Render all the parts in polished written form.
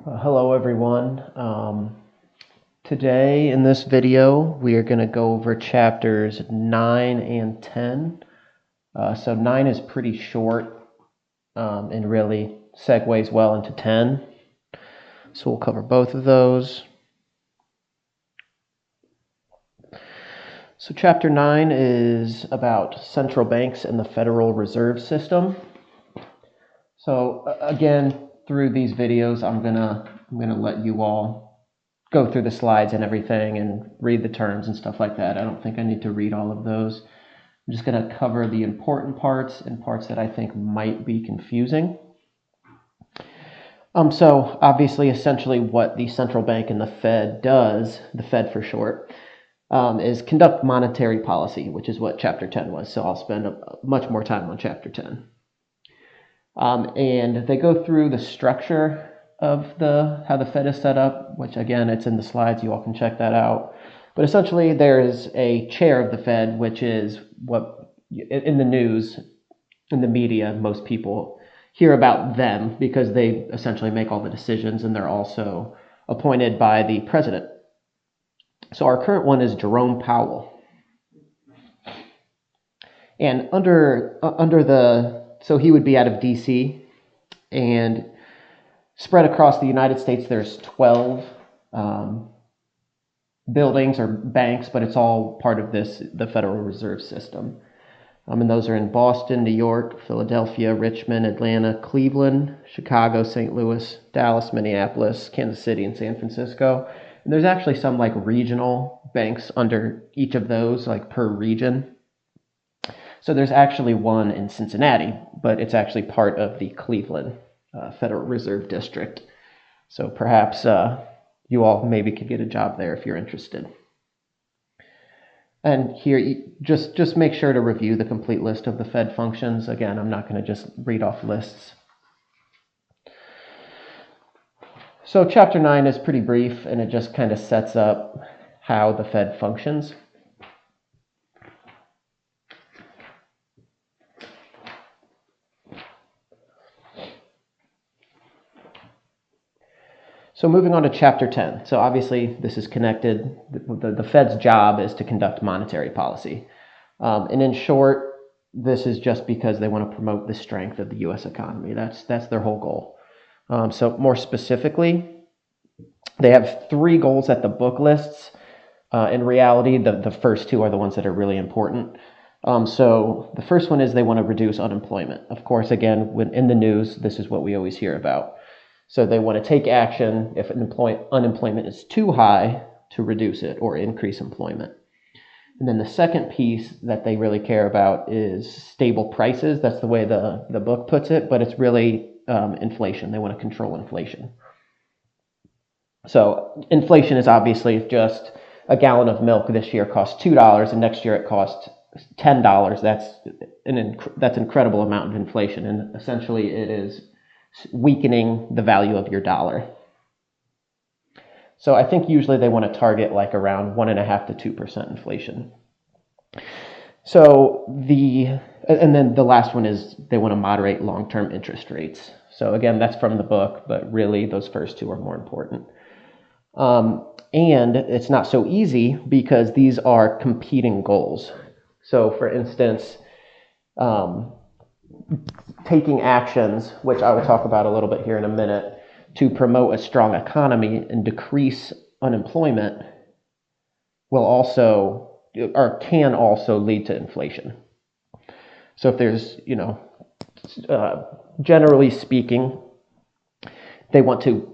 Hello everyone. Today in this video we are going to go over chapters 9 and 10. So 9 is pretty short and really segues well into 10. So we'll cover both of those. So chapter 9 is about central banks and the Federal Reserve System. So again, through these videos I'm gonna let you all go through the slides and everything and read the terms and stuff like that. I don't think I need to read all of those. I'm just going to cover the important parts and parts that I think might be confusing. So obviously, essentially what the central bank and the Fed does, the Fed for short, is conduct monetary policy, which is what chapter 10 was. So I'll spend much more time on chapter 10. And they go through the structure of how the Fed is set up, which again, it's in the slides. You all can check that out. But essentially, there is a chair of the Fed, which is what in the news, in the media, most people hear about them because they essentially make all the decisions, and they're also appointed by the president. So our current one is Jerome Powell. And so he would be out of DC, and spread across the United States, there's 12 buildings or banks, but it's all part of the Federal Reserve System. And those are in Boston, New York, Philadelphia, Richmond, Atlanta, Cleveland, Chicago, St. Louis, Dallas, Minneapolis, Kansas City, and San Francisco. And there's actually some like regional banks under each of those, like per region. So there's actually one in Cincinnati, but it's actually part of the Cleveland Federal Reserve District. So perhaps you all maybe could get a job there if you're interested. And here, just make sure to review the complete list of the Fed functions. Again, I'm not going to just read off lists. So chapter 9 is pretty brief, and it just kind of sets up how the Fed functions. So moving on to chapter 10. So obviously this is connected. The Fed's job is to conduct monetary policy. And in short, this is just because they want to promote the strength of the U.S. economy. That's their whole goal. So more specifically, they have 3 goals at the book lists. In reality, the first 2 are the ones that are really important. So the first one is they want to reduce unemployment. Of course, again, when in the news, this is what we always hear about. So they want to take action if unemployment is too high to reduce it or increase employment. And then the second piece that they really care about is stable prices. That's the way the book puts it, but it's really inflation. They want to control inflation. So inflation is obviously just a gallon of milk this year costs $2 and next year it costs $10. That's an incredible amount of inflation, and essentially it is weakening the value of your dollar. So I think usually they want to target like around 1.5% to 2% inflation. So and then the last one is they want to moderate long-term interest rates. So again, that's from the book, but really those first 2 are more important. And it's not so easy because these are competing goals. So for instance, taking actions, which I will talk about a little bit here in a minute, to promote a strong economy and decrease unemployment will also, or can also lead to inflation. So if there's, generally speaking, they want to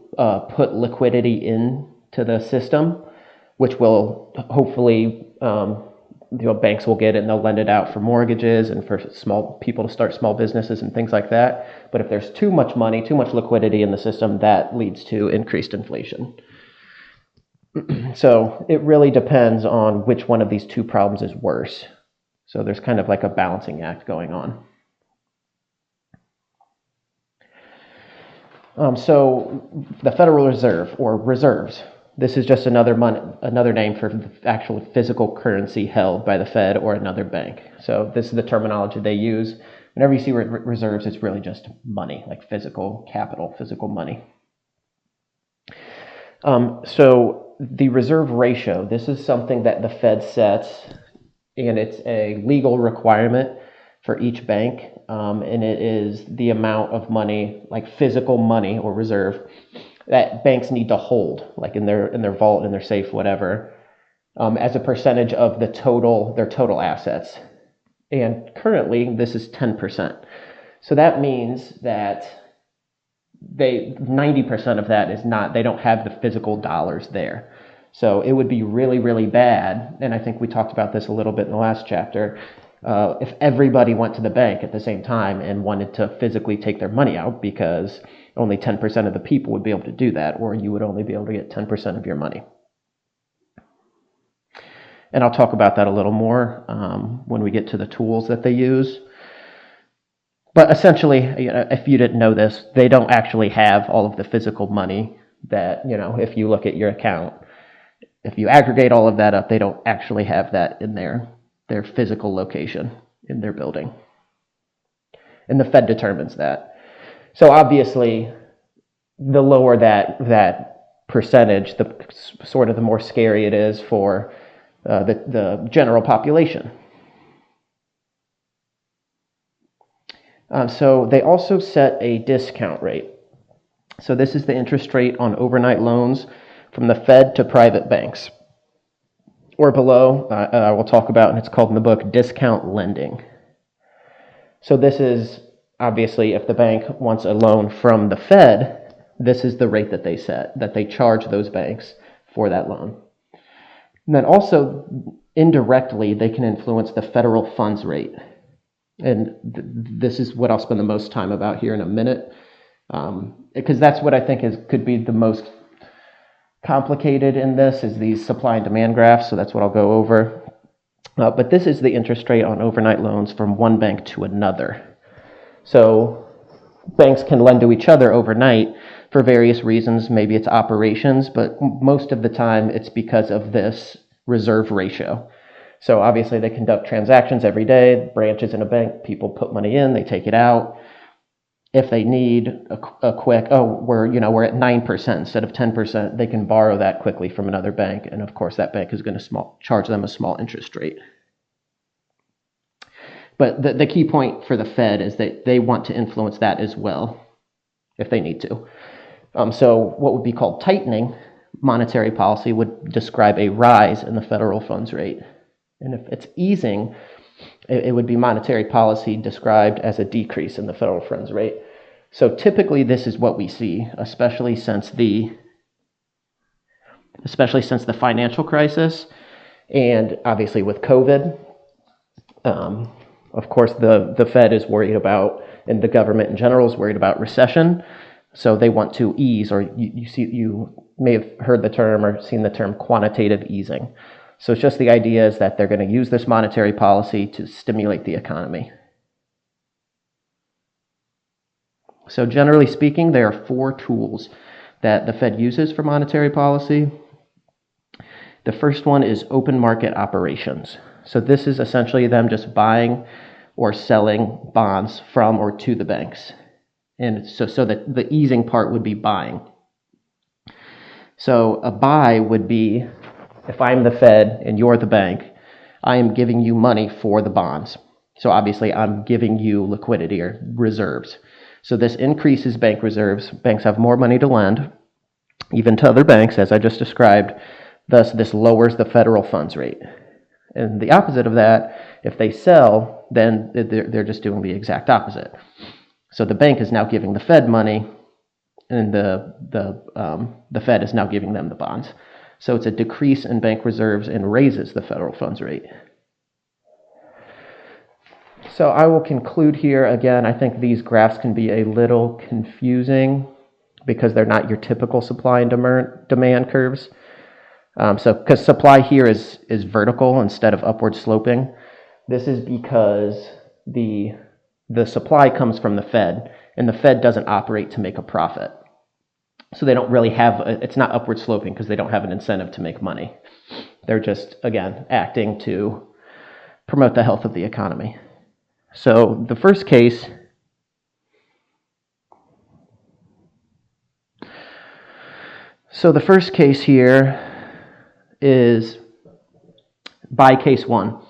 put liquidity into the system, which will hopefully banks will get it and they'll lend it out for mortgages and for small people to start small businesses and things like that. But if there's too much money, too much liquidity in the system, that leads to increased inflation. So it really depends on which one of these 2 problems is worse. So there's kind of like a balancing act going on. So the Federal Reserve, or reserves, this is just another name for the actual physical currency held by the Fed or another bank. So this is the terminology they use. Whenever you see reserves, it's really just money, like physical capital, physical money. So the reserve ratio, this is something that the Fed sets, and it's a legal requirement for each bank, and it is the amount of money, like physical money or reserve, that banks need to hold, like in their vault, in their safe, whatever, as a percentage of their total assets. And currently, this is 10%. So that means that 90% of that is not, they don't have the physical dollars there. So it would be really, really bad, and I think we talked about this a little bit in the last chapter, if everybody went to the bank at the same time and wanted to physically take their money out, because only 10% of the people would be able to do that, or you would only be able to get 10% of your money. And I'll talk about that a little more when we get to the tools that they use. But essentially, if you didn't know this, they don't actually have all of the physical money that, if you look at your account, if you aggregate all of that up, they don't actually have that in their physical location in their building. And the Fed determines that. So obviously, the lower that percentage, the more scary it is for the general population. So they also set a discount rate. So this is the interest rate on overnight loans from the Fed to private banks. Or below, I will talk about, and it's called in the book, discount lending. So this is, obviously, if the bank wants a loan from the Fed, this is the rate that they set, that they charge those banks for that loan. And then also, indirectly, they can influence the federal funds rate. And this is what I'll spend the most time about here in a minute, because that's what I think could be the most complicated in this, is these supply and demand graphs, so that's what I'll go over. But this is the interest rate on overnight loans from one bank to another. So banks can lend to each other overnight for various reasons. Maybe it's operations, but most of the time it's because of this reserve ratio. So obviously they conduct transactions every day, branches in a bank, people put money in, they take it out. If they need a quick, we're at 9% instead of 10%, they can borrow that quickly from another bank, and of course that bank is going to charge them a small interest rate. But the key point for the Fed is that they want to influence that as well, if they need to. So what would be called tightening monetary policy would describe a rise in the federal funds rate. And if it's easing, it would be monetary policy described as a decrease in the federal funds rate. So typically this is what we see, especially since the financial crisis, and obviously with COVID. Of course, the Fed is worried about, and the government in general is worried about recession. So they want to ease, or you may have heard the term or seen the term quantitative easing. So it's just the idea is that they're going to use this monetary policy to stimulate the economy. So generally speaking, there are 4 tools that the Fed uses for monetary policy. The first one is open market operations. So this is essentially them just buying or selling bonds from or to the banks. And so that the easing part would be buying. So a buy would be, if I'm the Fed and you're the bank, I am giving you money for the bonds. So obviously I'm giving you liquidity or reserves. So this increases bank reserves. Banks have more money to lend, even to other banks, as I just described. Thus, this lowers the federal funds rate. And the opposite of that, if they sell, then they're just doing the exact opposite. So the bank is now giving the Fed money, and the Fed is now giving them the bonds. So it's a decrease in bank reserves and raises the federal funds rate. So I will conclude here. Again, I think these graphs can be a little confusing because they're not your typical supply and demand curves. Because supply here is vertical instead of upward sloping. This is because the supply comes from the Fed, and the Fed doesn't operate to make a profit. So they don't really it's not upward sloping because they don't have an incentive to make money. They're just, again, acting to promote the health of the economy. So the first case, So the first case here is by case one.